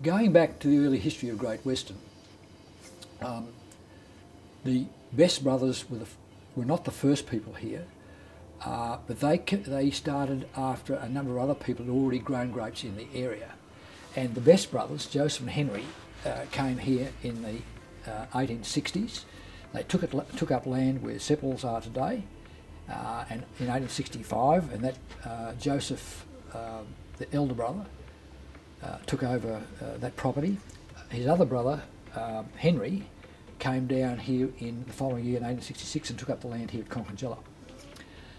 Going back to the early history of Great Western, the Best brothers were not the first people here, but they started after a number of other people had already grown grapes in the area. And the Best brothers, Joseph and Henry, came here in the 1860s. They took up land where Sepples are today, and in 1865, and that Joseph, the elder brother, took over that property. His other brother, Henry, came down here in the following year in 1866 and took up the land here at Conchangella.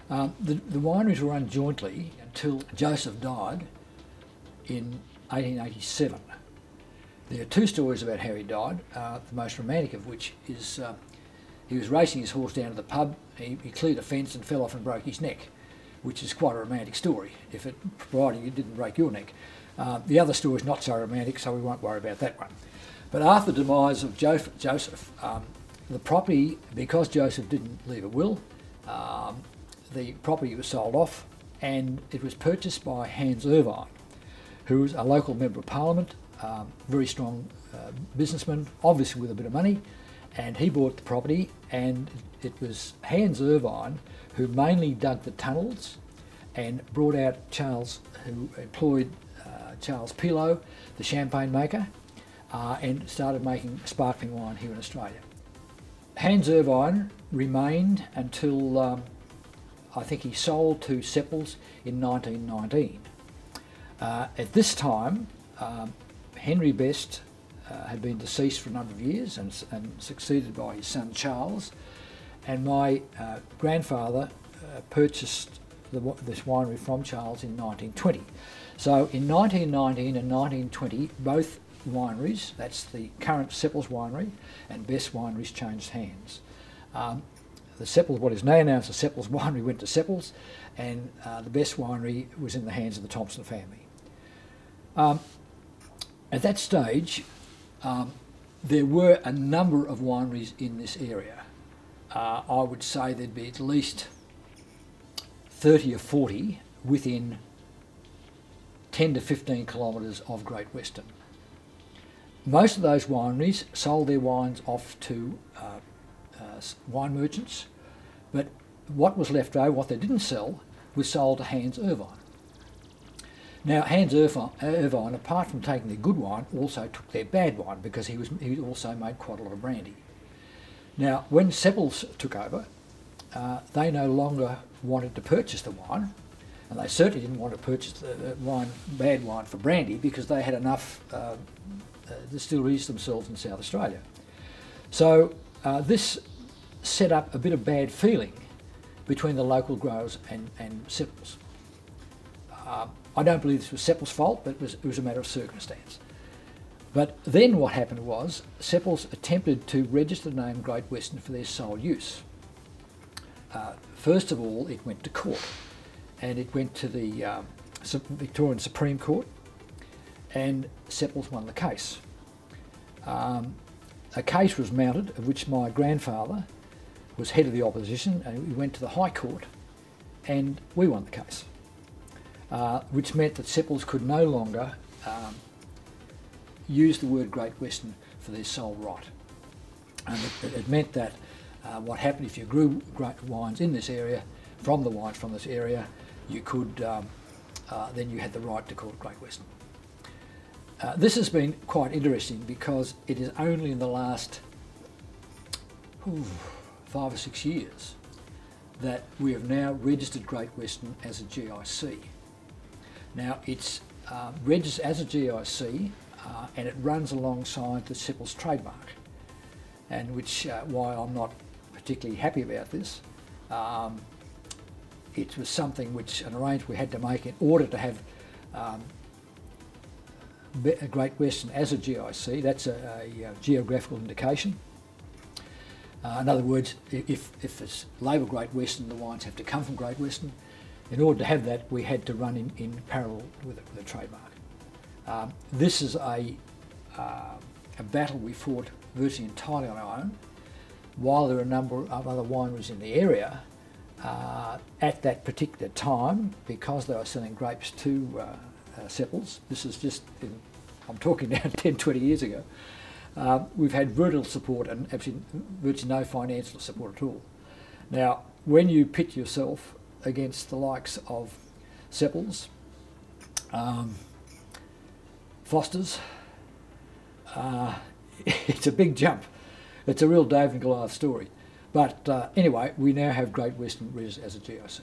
The wineries were run jointly until Joseph died in 1887. There are two stories about how he died, the most romantic of which is he was racing his horse down to the pub, he cleared a fence and fell off and broke his neck, which is quite a romantic story, providing it didn't break your neck. The other story is not so romantic, so we won't worry about that one. But after the demise of Joseph, the property, because Joseph didn't leave a will, the property was sold off and it was purchased by Hans Irvine, who was a local member of Parliament, very strong businessman, obviously with a bit of money, and he bought the property, and it was Hans Irvine who mainly dug the tunnels and brought out Charles, who employed Charles Pilot, the champagne maker, and started making sparkling wine here in Australia. Hans Irvine remained until I think he sold to Sepples in 1919. At this time, Henry Best had been deceased for a number of years and succeeded by his son Charles, and my grandfather purchased this winery from Charles in 1920. So in 1919 and 1920, both wineries, that's the current Sepples winery and Best wineries, changed hands. The Sepples, what is now known as the Sepples winery, went to Sepples, and the Best winery was in the hands of the Thomson family. At that stage, there were a number of wineries in this area. I would say there'd be at least 30 or 40 within 10 to 15 kilometres of Great Western. Most of those wineries sold their wines off to wine merchants, but what was left over, what they didn't sell, was sold to Hans Irvine. Now, Hans Irvine, apart from taking their good wine, also took their bad wine, because he also made quite a lot of brandy. Now, when Sepples took over, they no longer wanted to purchase the wine, and they certainly didn't want to purchase the bad wine for brandy, because they had enough distilleries themselves in South Australia. So this set up a bit of bad feeling between the local growers and Sepples. I don't believe this was Sepples' fault, but it was a matter of circumstance. But then what happened was Sepples attempted to register the name Great Western for their sole use. First of all, it went to court, and it went to the Victorian Supreme Court, and Sepples won the case. A case was mounted, of which my grandfather was head of the opposition, and we went to the High Court, and we won the case, which meant that Sepples could no longer use the word Great Western for their sole right. And it meant that what happened if you grew great wines in this area, from the wines from this area, you could, then you had the right to call it Great Western. This has been quite interesting, because it is only in the last 5 or 6 years that we have now registered Great Western as a GIC. Now, it's registered as a GIC, and it runs alongside the Sepples trademark, and which, while I'm not particularly happy about this, it was something which, an arrangement we had to make in order to have a Great Western as a GIC. That's a geographical indication. In other words, if it's labelled Great Western, the wines have to come from Great Western. In order to have that, we had to run in parallel with the trademark. This is a battle we fought virtually entirely on our own, while there are a number of other wineries in the area at that particular time, because they were selling grapes to Sepples. This is just in I'm talking now 10, 20 years ago, we've had very little support and virtually no financial support at all. Now, when you pit yourself against the likes of Seppels, Foster's, it's a big jump. It's a real David and Goliath story. But anyway, we now have Great Western Res as a GIC.